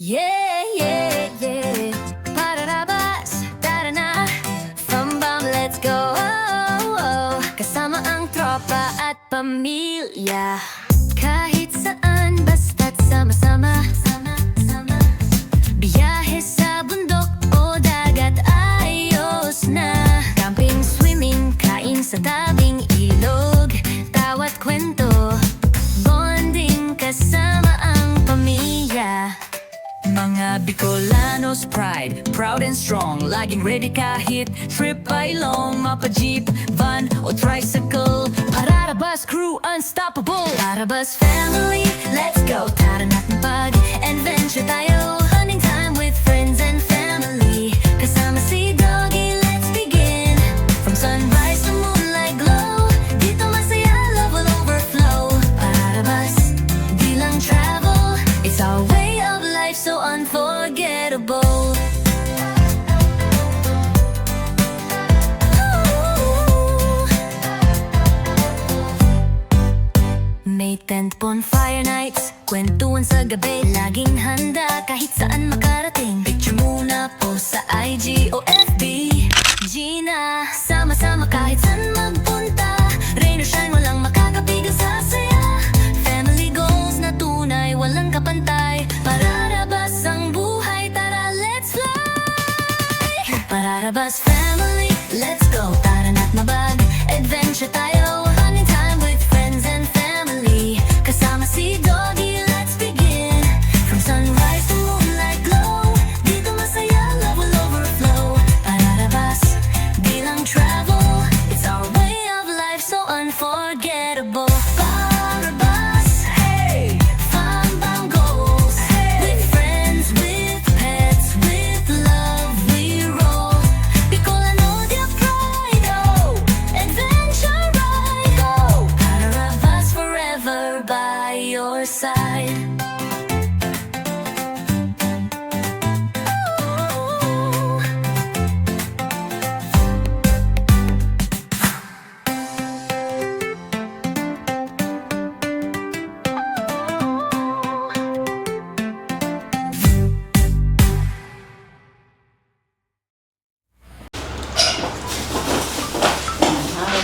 Yeah, yeah, yeah. Pararabas, tara na. Fambam, let's go. Oh, oh. Kasama ang tropa at pamilya. Kahit saan, basta't sama-sama. Biyahe sa bundok o dagat, ayos na. Camping, swimming, kain sa tabing ilog. Tawa't kwento, bonding kasama ang pamilya. Mga Bicolanos pride, proud and strong. Laging ready kahit trip ay long. Mapa jeep, van o tricycle. Pararabas crew unstoppable. Pararabas family, let's go. Tara natin pag-adventure tayo. Hunting time with friends and family. Kasama si Doggy, let's begin. From sunrise to moonlight glow. Dito masaya, love will overflow. Pararabas, di lang travel. It's our way of life, so unforgettable. May tent bonfire nights, kwentuhan sa gabi. Laging handa kahit saan makarating. Picture muna po sa IG o FB. Gina, sama-sama kahit saan magpunta. Rain or shine, walang makakapigil sa saya. Family goals na tunay, walang kapantay. Pararabas ang buhay, tara let's fly. Pararabas family, let's go. Tara na't mabag-adventure tayo. Hunting time with friends and family. Kasama si Doggy, let's begin. From sunrise to moonlight glow. Dito masaya, love will overflow. Pararabas, di lang travel. It's our way of life, so unforgettable. Pararabas, hey! Fun goals, hey! With friends, with pets, with love we roll. Bicolano their pride, oh! Adventure ride, oh! Pararabas forever by your side.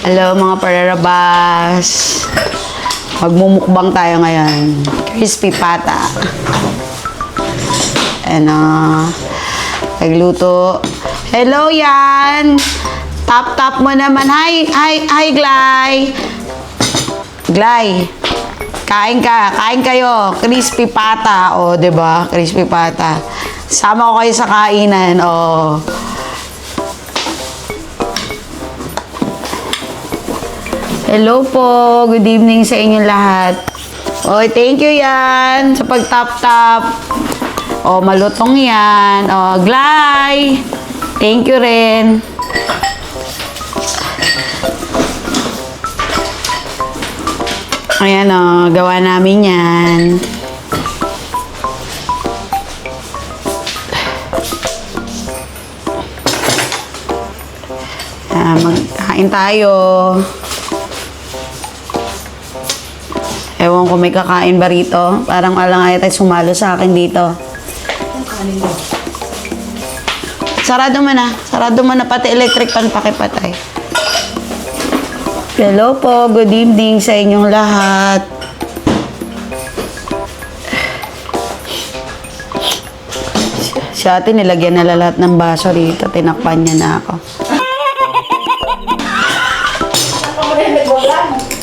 Hello mga pararabas. Magmumukbang tayo ngayon. Crispy pata. Nagluto. Hello yan. Tap mo naman. Hi Glay. Glay. Kain kayo. Crispy pata. O, 'di ba? Crispy pata. Sama ko kayo sa kainan. O. Hello po. Good evening sa inyong lahat. Oy, thank you yan sa pag-tap. O, malutong yan. O, Glay. Thank you rin. Ayan o, gawa namin yan. Magkain tayo. Ewan ko may kakain ba rito. Parang alang ayaw tayo sumalo sa akin dito. Sarado mo na. Pati electric pan pakipatay. Hello po. Good evening sa inyong lahat. Si ate nilagyan na lahat ng baso rito. Tinakpan niya na ako.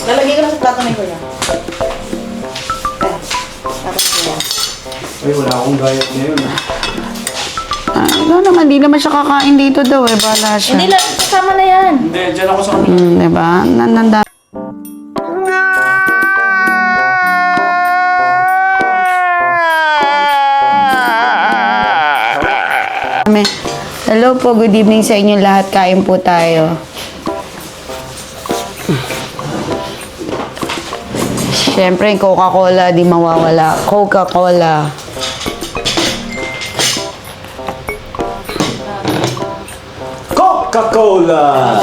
Lalagay ko na sa plato na ito. Ay, wala akong diet ngayon. Ano naman, di naman siya kakain dito daw eh. Bala siya. Hindi lang, kasama na yan. Hindi, dyan ako sa kanila. Diba? Nanda. Hello po, good evening sa inyo lahat. Kain po tayo. Siyempre, Coca-Cola, di mawawala. Coca-Cola. Coca-Cola!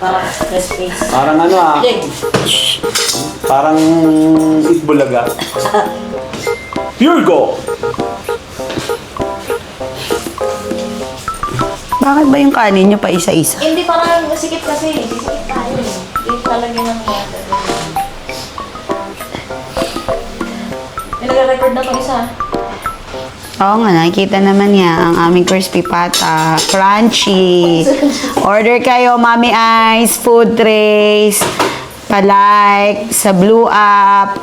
Parang crispy. Parang ano ah. Jake. Parang Itbulaga. Pure Go! Bakit ba yung kanin nyo pa isa-isa? Hindi, parang masikip kasi. Sisikip tayo eh. Hindi talaga ng water. May nag-record na itong isa. Oo nga, nakikita naman niya ang aming crispy pata. Crunchy. Order kayo, Mami Ice, food trays, palike, sa Blue App.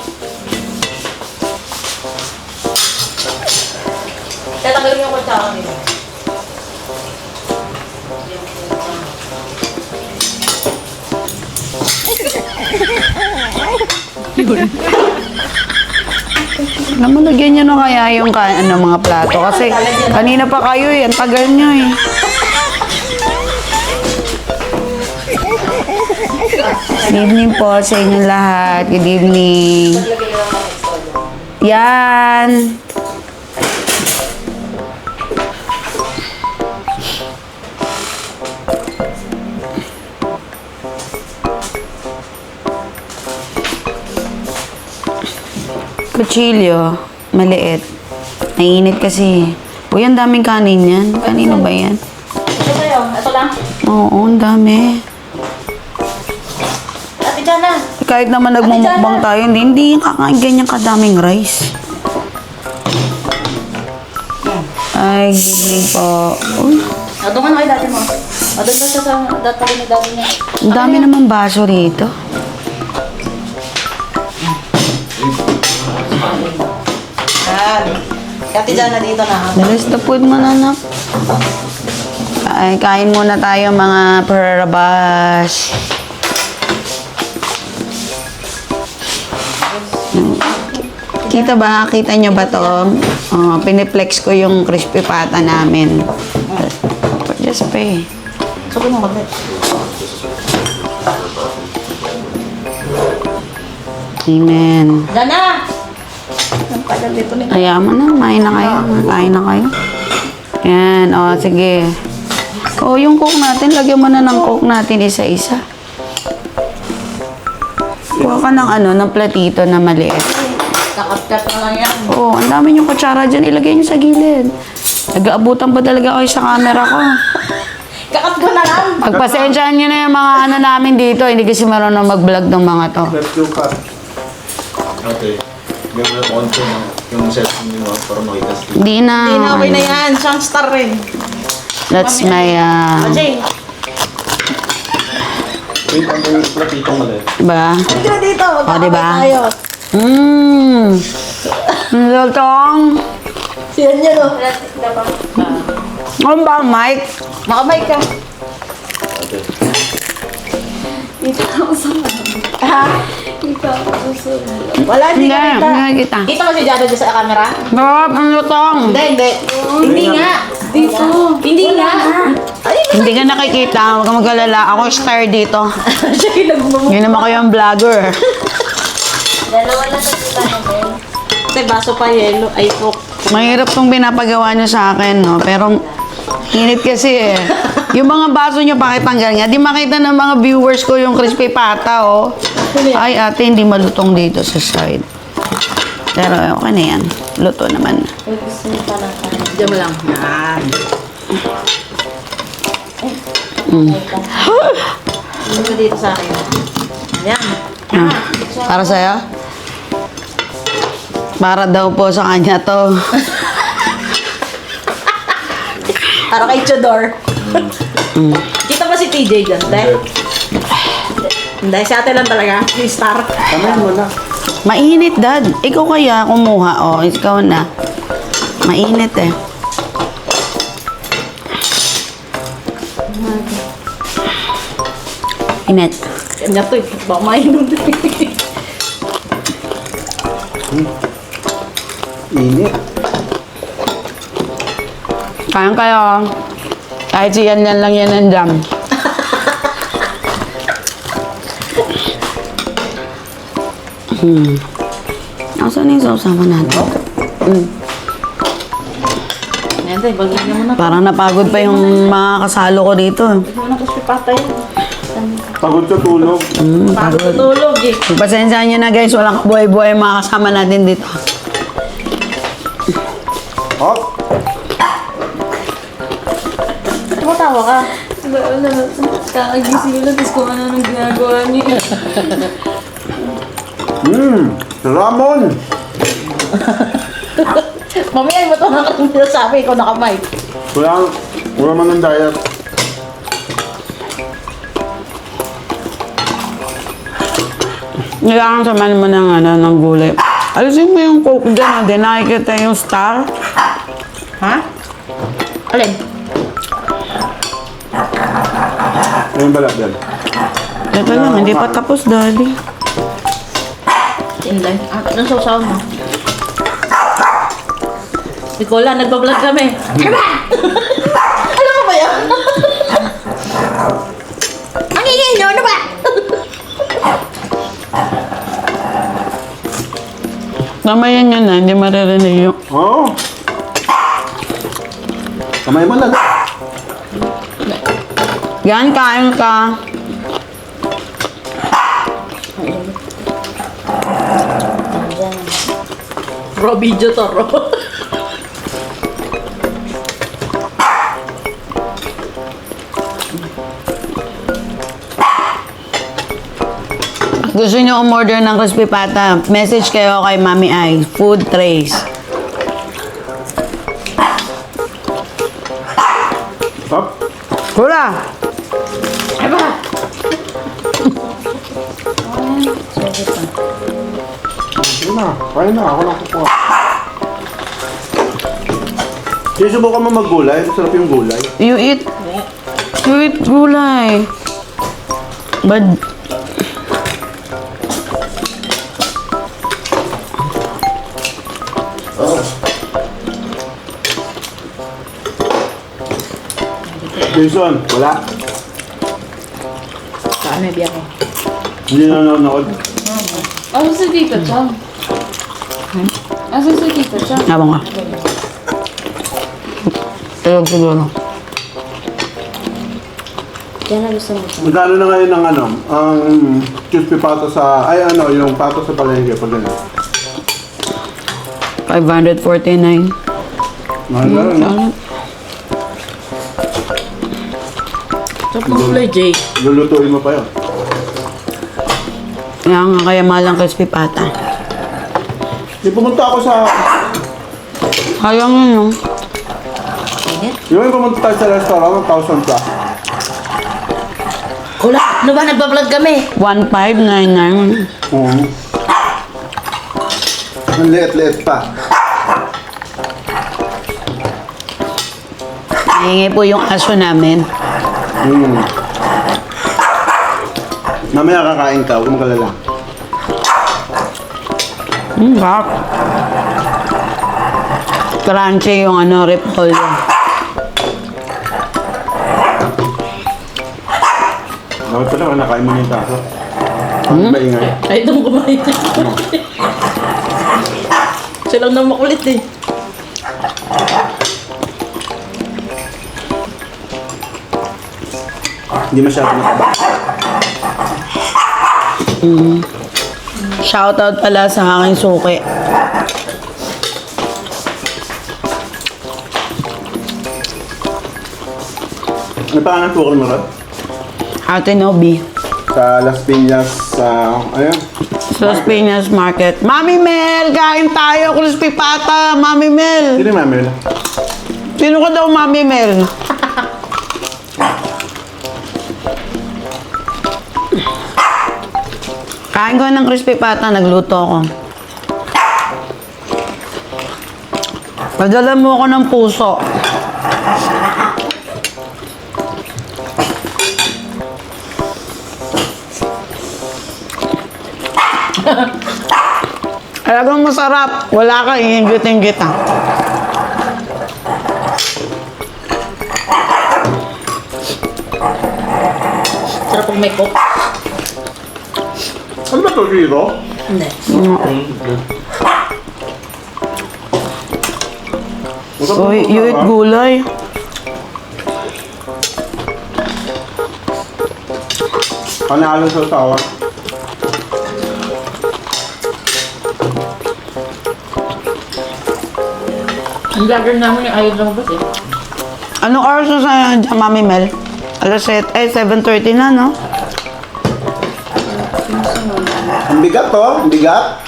Tatanggalin yung kutsara nila. Alam mo, lagyan nyo na kaya yung mga plato. Kasi kanina pa kayo eh, ang tagal nyo eh. Good evening po sa inyo lahat. Good evening. Yan. Kutsilyo, maliit. Nainit kasi. Uy, ang daming kanin yan. Kanino ba yan? Ito sa'yo. Ito lang. Oo, ang dami. Ate Jana. Kahit naman nagmumukbang tayo, hindi yung kakain ganyan kadaming rice. Ay, giling po. Uy, Doon ka na kay dati mo. Doon ka sa dati ni dati niya. ang dami naman baso rito. Ate Jana dito na. Dalas the food mo na, anak. Ay, kain muna tayo mga parabas. Kita ba? Kita nyo ba to? Oh, piniplex ko yung crispy pata namin. Just pay. Sabi mo magnet. Amen. Jana! Ang tagal dito ni. Kaya mo na, kumain na kayo. Kain na kayo. Yan, o, sige. O, yung coke natin, lagyan mo na ng coke natin isa-isa. Kuha ka ng ng platito na maliit. Kakat-kat na lang yan. Oo, ang dami yung kutsara dyan, ilagay nyo sa gilid. Nag-aabutan pa talaga kayo sa camera ko. Kakat ko na lang. Pagpasensyahan nyo na yung mga namin dito, hindi kasi marunong mag-vlog ng mga to. Let's do cut. Okay. Gawin mo konti yung cellphone nyo para makita sa Hindi na. Hindi na, okay na yan. Siyang star rin. That's my, Jay, Wait, ang yung platitong maliit. ba? hindi ka dito. diba? Tayo. Lutong. Siyan niya, no? Ano ba, Mike? Makamay ka. Dito ako sa Ha? Dito ako sa Wala, hindi Hindi, ka kita. hindi kita. Kita mo si Jada dyan sa camera? Bob, ang lutong. Hindi, hindi. Hindi nga. Dito. Hindi nga. Ay, Hindi ka nakikita, huwag ka mag-alala. Ako star dito. siya yung nagmumukha. Yun naman kayo ang vlogger. Dalawa na sa kita namin. Kasi baso pa yelo. Ay, po. Mahirap tong pinapagawa nyo sa akin, no? Pero, init kasi eh. Yung mga baso nyo, bakit tanggal nga? Di makita ng mga viewers ko yung crispy pata, oh. Ay, ate, hindi malutong dito sa side. Pero, okay na yan. Luto naman. Diyan mo lang. Yan. Hindi mo dito sa akin. Yan. Ah, para sa'yo? Para daw po sa kanya to. Para kay Chodor. Kita mo si TJ dyan, te? Hindi, si ate lang talaga. Si Star. Kamay mo na. Mainit, Dad. Ikaw kaya kumuha. Oh, ikaw na. Mainit eh. Init. Kanya to eh. Baka mainom din. Init. Kain kayo. Kahit si yan lang yan ang jam. Asan na yung sausawan natin? Ayan, te. Bagay mo na. Parang napagod pa yung mga kasalo ko dito. Ito na kasi patay. Pagod sa tulog. Pagod tulog eh. Pasensya nyo na guys, walang kabuhay-buhay mga kasama natin dito. Hot. Tumatawa ka. Wala, kakagising lang, tapos kung ano nang ginagawa niya. Ramon. Mamaya mo ito nakakita sabi ko nakamay. Wala man ng diet. Kailangan samahan mo ng gulay. Alisin mo yung coke dyan, hindi nakikita yung star. Ha? Alin? Ayun balat yan. Ito lang, hindi pa tapos, daddy. Inlay. Anong sausaw mo? Nicola, nagbablog kami. Diba? Alam mo ba yan? Ang ingay nyo, ano ba? Namayan nyo na, hindi maririnig yung... Oo. Kamay mo lang. Yan, kain ka. Bro, video to, bro. Gusto nyo umorder ng crispy pata, message kayo kay Mami Ai, food trays. Stop. Hula! Aba! Sige na. Kaya na. Ako lang kukuha. Sinusubukan mo maggulay. Masarap yung gulay. You eat gulay. But, Jason, wala. Saan may biyak ko? Hindi na nanonood. Asan si Tita Chang? Asan si Tita Chang? habang ka. Tulog siguro. Yan ang gusto mo. Magkano na ngayon ang ang crispy pato sa, yung pato sa palengke pag gano'n. 549. Mahal na rin, no? Sarap ng kulay, Jay. Lulutuin mo pa yun. Kaya mahal ang crispy pata. Di pumunta ako sa, Sayang yun, no? yung pumunta tayo sa restaurant, 1,000 plus. Kula, ano ba? Nagbablog kami. 1599. Ang liit-liit pa. Nahingi po yung aso namin. Mamaya kakain ka, huwag mo kalala. Sarap. Crunchy yung repolyo. Dapat pala, nakain mo na yung taso. Ang maingay. Ay, itong kumain. Silang na makulit eh. Hindi masyado mataba. Shoutout pala sa aking suki. May pangalan tukol mo rin? Ate Nobi. Sa Las Piñas, ayun. Sa Las Piñas Market. Mami Mel, kain tayo. Crispy pata, Mami Mel. Sino yung mami nila? Sino ka daw, Mami Mel? Kain ko ng crispy pata, nagluto ako. Padala mo ako ng puso. Talagang masarap. Wala ka, iinggitin kita. Sarap kung may coke. Ano ba ito, Giro? Hindi. So, you eat gulay. Panalo sa usawa. Ang vlogger namin yung ayaw lumabas eh. Anong oras na sa dyan, Mami Mel? Alas 7:30 na, no? Ang bigat to, ang bigat.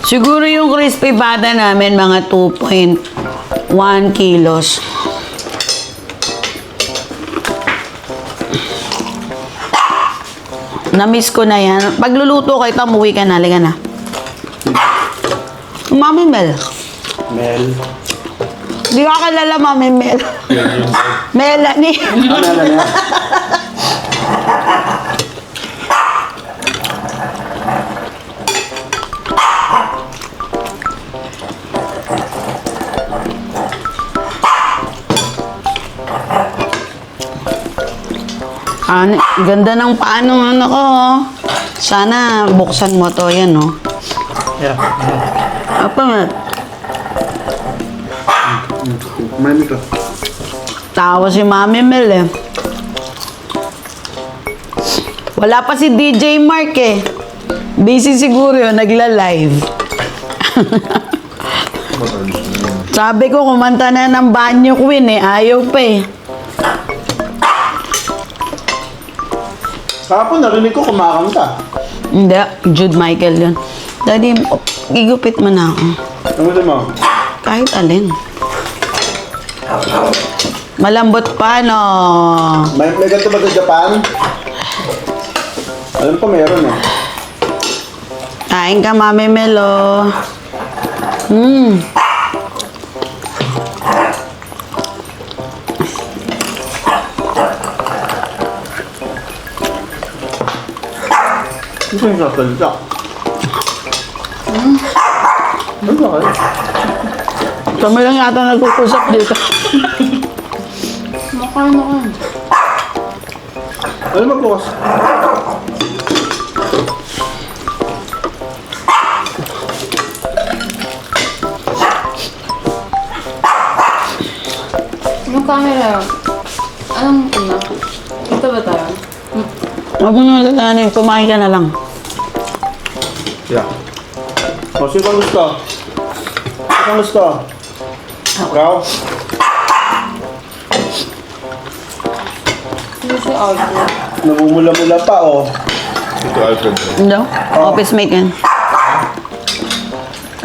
Siguro yung crispy pata namin, mga 2.1 kilos. Na-miss ko na yan. Pagluluto kayo, tamuwi ka na. Halika na. Mami Mel. Mel. Di ka kilala, Mami Mel. Melanie. Ano na yan? Ganda ng paano ano ko. Oh. Sana buksan mo to. Yan, oh. Yeah. Apa nga? Kumain ito. Tawa si Mami Mel eh. Wala pa si DJ Mark eh. Busy siguro yun, nagla-live. Sabi ko, kumanta na ng Banyo Queen eh. Ayaw pa eh. Kahapon narinig ko kumakanta. Hindi, Jude Michael yun. Daddy, gigupit mo na ako. Ano gusto mo? Kahit alin. Malambot pa, no? May ganito ba sa Japan? Alam ko meron eh. Kain ka, Mami Melo. Gusto yung sasalita. Ano ba kayo? Kami lang yata nagkukusap dito. Ano ba bukas? Yung camera, anong una? Ito ba tayo? Huwag mo naman tatanin, kumain ka na lang. Yeah. O, sino kang gusto? Sino kang gusto? Ikaw? Sino si Aldo? Namumula-mula pa, oh. Ito, Alfred. No? Office mate yan.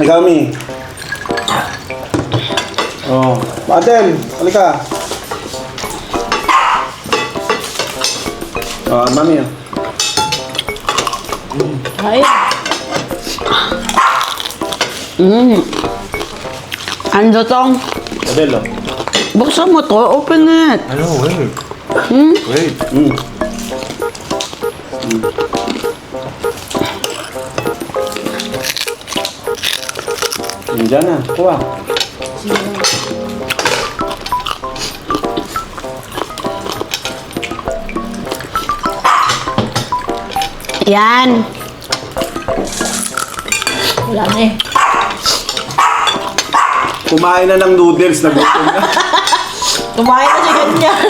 Ikaw, Mi. Oh. Adel, halika. Mami. Ay, Ando tong. Adel, oh. Buksan mo to, open it. Ano, wait. Wait. Diyan na, kuha. Yan. wala na eh. Kumain na ng noodles, nagutom na. Kumain na si ganyan.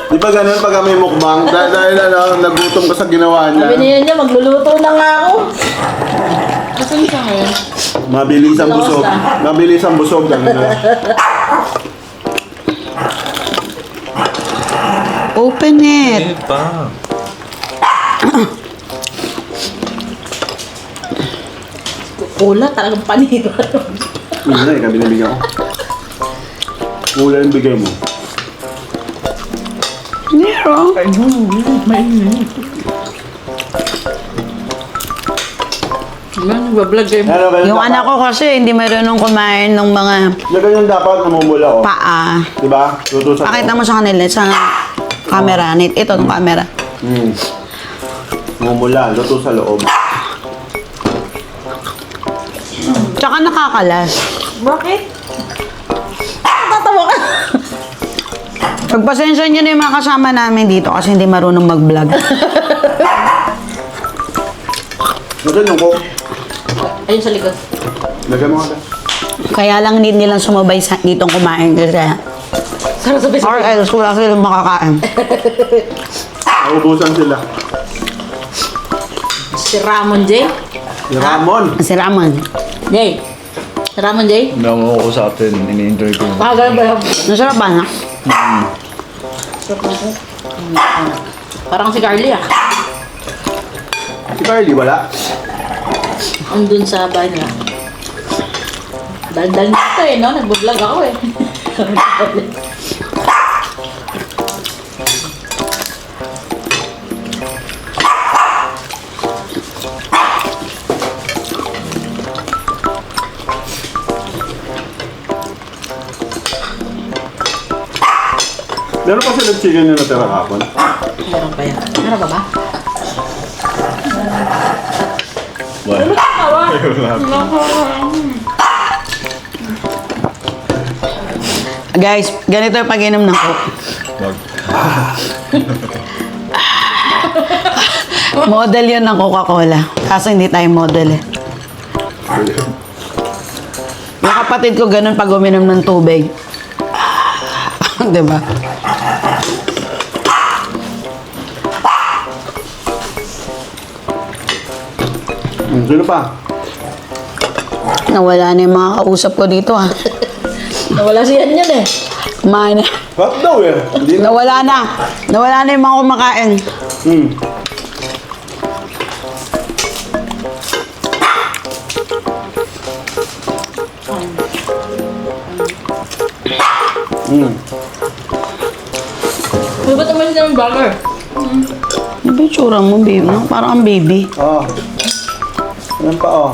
Di ba ganun pag may mukbang? Dahil ano, nagutom ka sa ginawa Sabi niya. niya, magluluto na nga ako. Asan siya ngayon? Mabilis ang busog. Mabilis ang busog. Ganun na. Open it. Hindi pa. Ula, talagang paniro. Yun na, ikaw binibigyan ko. Wala yung bigay mo. Nero. Diba, nagbablog kayo. Ano, ganyan Yung dapat? anak ko kasi hindi marunong kumain ng mga Yung ganyan dapat namumula, oh. paa. Diba? Luto sa Pakita mo sa kanila sa camera. Ito ng camera. Namumula, luto sa loob. Tsaka nakakalas. Bakit? Tatawa ka. Pagpasensya nyo na yung mga kasama namin dito kasi hindi marunong mag-vlog. Ito yung coke. Ayun sa likod. Lagyan mo nga. Kaya lang hindi nilang sumabay sa ditong kumain kasi Sarap Or sabay-sabay. else, wala silang makakain. Naubusan sila. Si Ramon J. Si Ramon. Si Ramon. Jay. Si Ramon J. Hindi ako ko sa atin, ini-enjoy ko. Ganun ba yun? Nasarap ba na? Parang si Carly ah. Si Carly, wala. Andun sa bahay nila. Daldal nito eh, no? Nag-vlog ako eh. Meron pa sila chicken yung natira kapon. Meron pa yan. Meron pa ba? Guys, ganito yung pag-inom ng Coke. Model yun ng Coca-Cola. Kaso hindi tayo model eh. Yung kapatid ko ganun pag uminom ng tubig. Diba? Sino pa? Nawala na yung mga kausap ko dito ha. Nawala si Yan yan eh. Kumain na. What daw eh? Hindi na. Nawala na. Nawala na yung mga kumakain. Hmm. Hmm. May ba't naman siya ng vlogger? Ano ba yung tsura mo, baby? No? Parang ang baby. Oh. Yan pa oh.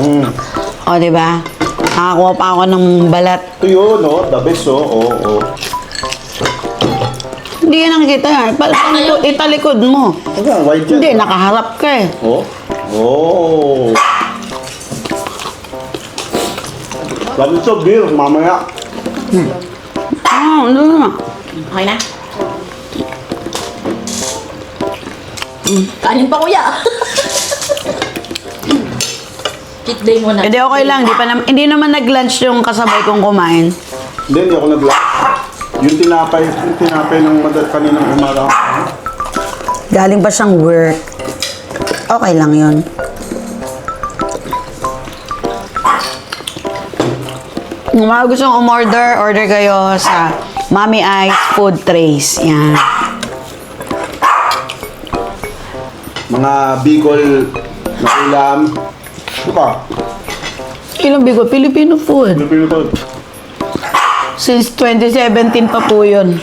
Hmm. O, diba? Nakakuha pa ako ng balat. Ito yun, no? The best, oh. Oo, oh. Hindi ka nakikita yan. Italikod mo. Ano yan? White yan? Hindi, nakaharap ka eh. Oh. Oh. Sabi ito, beer, mamaya. Ah, ano na. Okay na? Kanin pa kuya. Cheat day muna. Hindi, okay lang. Hindi naman nag-lunch yung kasabay kong kumain. Hindi ako nag-lock. Yung tinapay ng kaninang umaga. Galing pa siyang work. Okay lang yun. Kung mga gustong order kayo sa Mami Ice Food Trays. Yan. Mga Bicol na ulam. Ano pa? Ilang bigo? Filipino food. Pilipino to. Since 2017 pa po yun.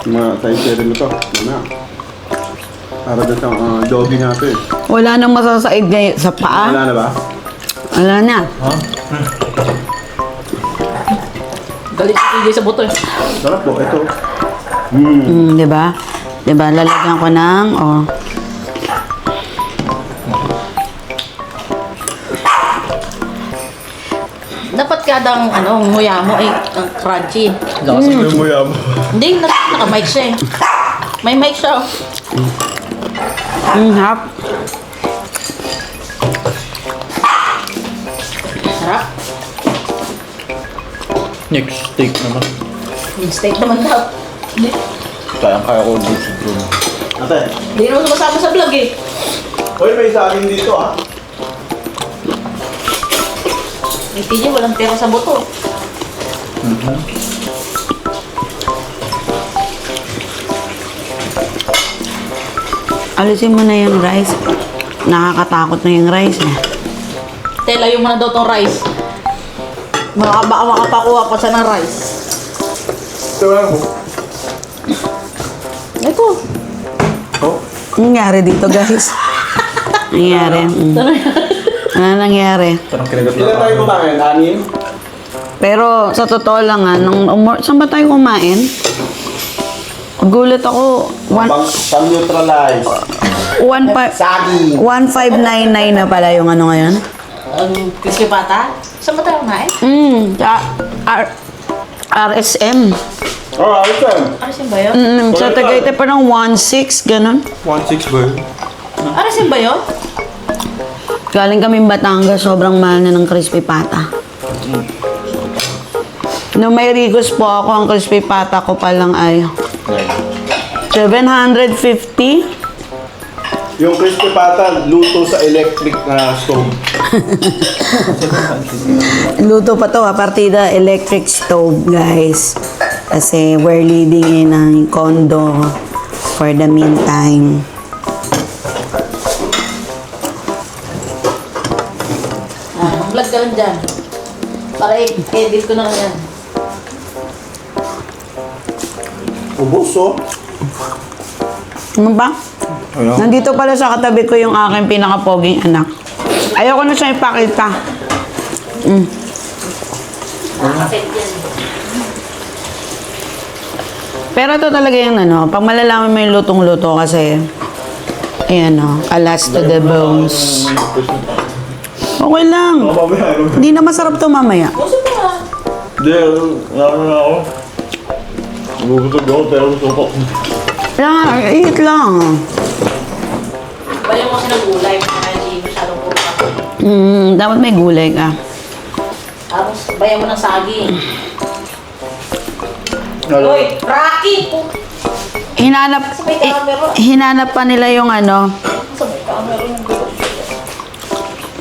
Mga tayo rin ito. Ano? Para doon sa jogging natin. Wala nang masasaid ngayon sa paa. Wala na ba? Wala na. Galit si TJ sa buto eh. Sarap po. Ito. Di ba? Di ba? Lalagyan ko ng, oh. Dapat kadang nguya mo ay ang crunchy. Lakas yung muya mo. Hindi, naka-mic siya eh. May mic siya oh. Hap. Sarap. Next steak naman. Yung steak naman daw. Kaya ko dito sa drone. Ate. Hindi naman sumasama sa vlog eh. Hoy, may saging dito ah. May TJ walang pera sa buto. Alisin mo na yung rice. Nakakatakot na yung rice eh. Telayo mo na daw tong rice. Baka makapakuha pa siya ng rice. Ito lang po. Ito. Oh. Ano nangyari dito, guys? Nangyari. Ano nangyari? Parang kinagat Ilan tayo kumain? Anim? Pero sa totoo lang saan ba tayo kumain? Gulat ako. Pang-neutralize. 1599 1599 na pala yung ano ngayon. Ang crispy pata. Saan ba tayo kumain? Sa RSM. Oh, item. Arasin ba yun? Sa Tagaytay pa ng 1.6, ganun. 1.6 ba? Arasin ba yun? Galing kami Batangas, sobrang mahal na ng crispy pata. Nung may Ricos po ako, ang crispy pata ko pa lang ay 750. Yung crispy pata, luto sa electric na stove. Luto pa to, partida electric stove, guys. Kasi we're living in a condo for the meantime. Vlog ka lang dyan. Para i-edit ko na lang yan. Ubus, oh. Ano ba? Nandito pala sa katabi ko yung aking pinakapoging anak. Ayoko na siya ipakita. Nakaset yan. Pero ito talaga yung ano, pag malalaman mo yung lutong-luto kasi, ayan o, alas to the bones. Okay lang. Hindi na masarap to mamaya. Gusto mo nga. Hindi, naman na ako. Bubutog ako, pero gusto ko. Kailangan, eat lang. Bayan mo kasi ng gulay. Hindi masyadong puro ako. Dapat may gulay ka. Tapos bayan mo ng saging. Ano? Uy, Rocky! Hinanap, May camera. hinanap pa nila yung ano, Sa may camera yung gulo.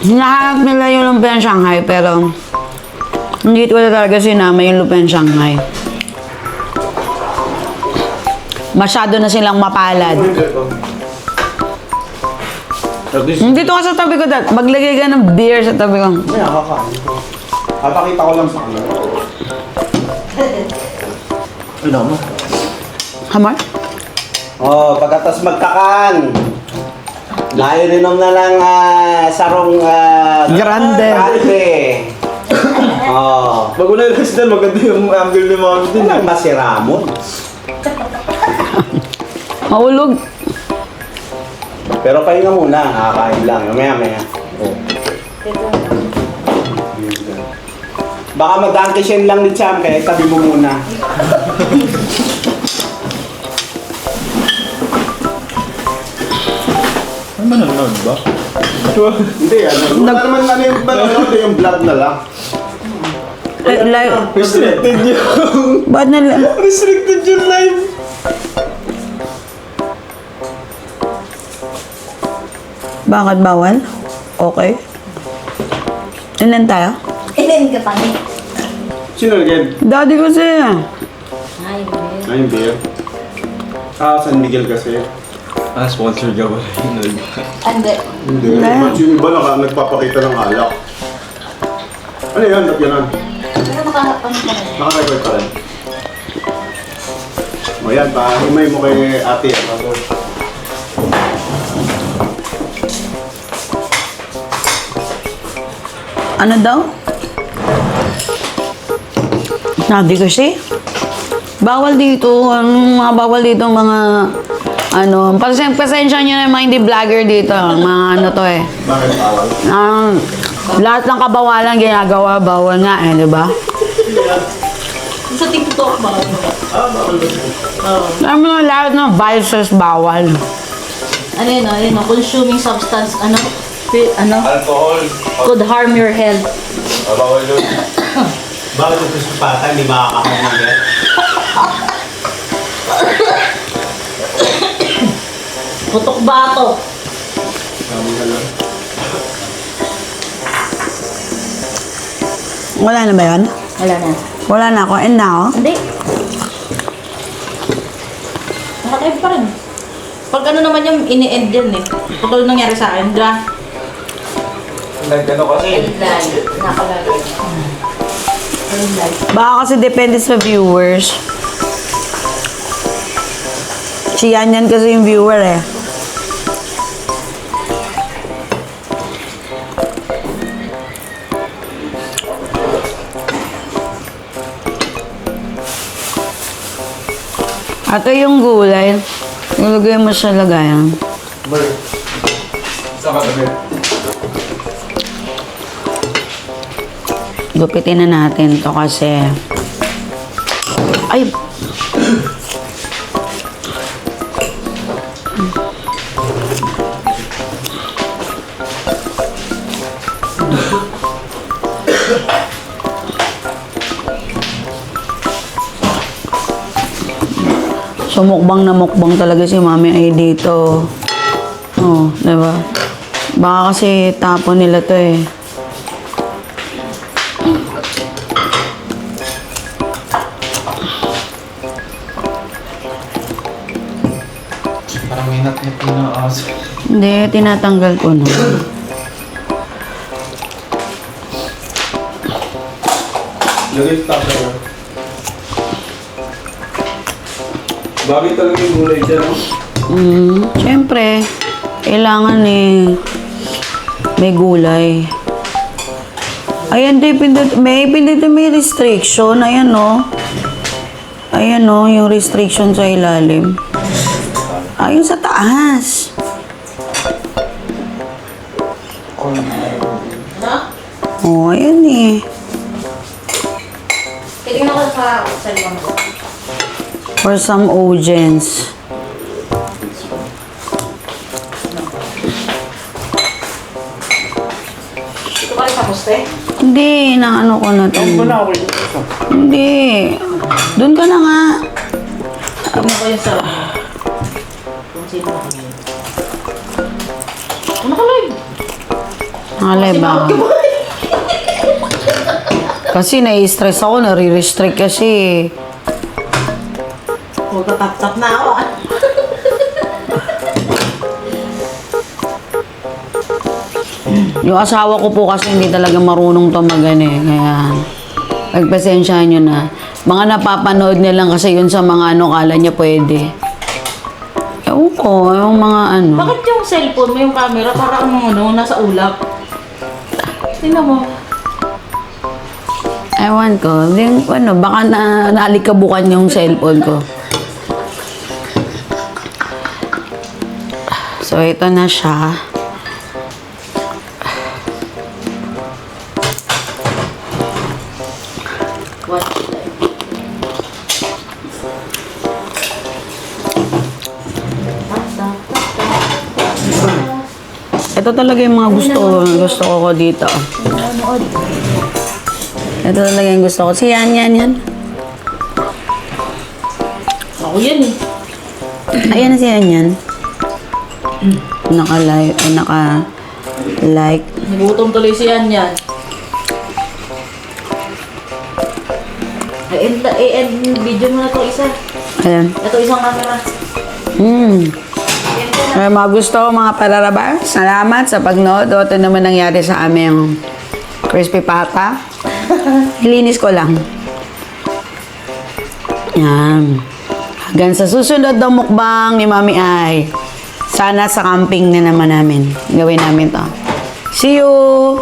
hinahanap nila yung lumpiang Shanghai, pero hindi ko talaga sinama yung lumpiang Shanghai. Masyado na silang mapalad. At least, Dito ka sa tabi ko, Dad. Maglagay ka ng beer sa tabi ko. may nakakain ko. Papakita ko lang sa kanila. Ay, naman. Hamar? Oh, pagkatas magkakan. Nairinom na lang sarong Grande. grande. Oh, Pag wala yung rest maganda yung angle ni Mami din. walang masiramon. Maulog. Pero pahinga muna, kakain lang. Maya. Oh. Baka mag-antisyen lang ni Cham, kaya tabi mo muna. Ano ba nanonood ba? Hindi, ano. Wala naman ano yung manonood, yung vlog na lang. Live. Restricted yung... Ba't na Restricted yung live. Bakit bawal? Okay. Ilan tayo? Ilan ka pa niya? Sino again? Daddy kasi. Ay, man. Ay, yung beer. San Miguel kasi. Sponsor ka ba? Hindi. Hindi. Ba't yung iba nagpapakita ng alak? Ano yan? Ba't yan? Ano ano ka na? Naka-record pa rin. O yan, pahimay mo kay ate. Ano? Ano daw? Sabi kasi, bawal dito, mga bawal dito mga, pasensya nyo na yung mga hindi vlogger dito, mga ano to eh. Bakit bawal? Lahat ng kabawalan ginagawa, bawal nga eh, di ba? Sa TikTok ba? Alam mo na lahat ng vices bawal. Ano yun, consuming substance, ano Alcohol. could harm your health. Bawal yun. Bakit yung crispy pata, hindi makakain ng get? Putok bato. Wala na ba yun? Wala na. Wala na ako, and now? Hindi. Nakakaiba pa rin. Pag ano naman yung ini-end yan eh. Pag ano nangyari sa akin, di ba? Nagano kasi. End live. Nakalagay. End live. Baka kasi depende sa viewers. Si Yan kasi yung viewer eh. Ito yung gulay. Ilagay mo sa lagayan. Sa katabi. Gupitin na natin to kasi... Ay! Sumukbang na mukbang talaga si Mami ay dito. Oh, diba? Baka kasi tapon nila to eh. Parang may natnip na aso. Hindi, tinatanggal ko na. Lagay sa tupperware. Bagay talaga yung gulay dyan, no? Siyempre, kailangan eh, may gulay. Ayan, may restriction. Ayan, no. Ayan, no, yung restriction sa ilalim. Ayun sa taas. Oh, ayan eh. Tingnan ko sa cellphone ko. For some audience. Ito pa rin sa poste? Hindi, naano ko na to. Hindi. Doon ka na nga. Tingnan ko yung sa... Kung sino ako ngayon. Ano ka live? Alay ba? Kasi nai-stress ako, nare-restrict kasi. Huwag ka tap-tap na ako ah. Yung asawa ko po kasi hindi talaga marunong tumagan eh. Kaya, pagpasensyahan nyo na. Mga napapanood niya lang kasi yun sa mga ano, kala niya pwede. Ewan ko, yung mga ano. Bakit yung cellphone mo, yung camera, parang ano, nasa ulap? Tingnan mo. Ewan ko. Yung, ano, baka nalikabukan yung cellphone ko. So, ito na siya. What? Ito talaga yung mga gusto ko dito. Ito talaga yung gusto ko. Si yan. Ako yan eh. Ayan na si yan. Naka-like. Nagutom tuloy si Yan yan. I-end video mo na to isa. Ayan. Ito isang camera. Ay, mga gusto ko, mga pararabar. Salamat sa pagnood. Ito naman nangyari sa aming crispy pata. Ilinis ko lang. Yan. Hanggang sa susunod na mukbang ni Mami Ay. Sana sa camping na naman namin. Gawin namin to. See you!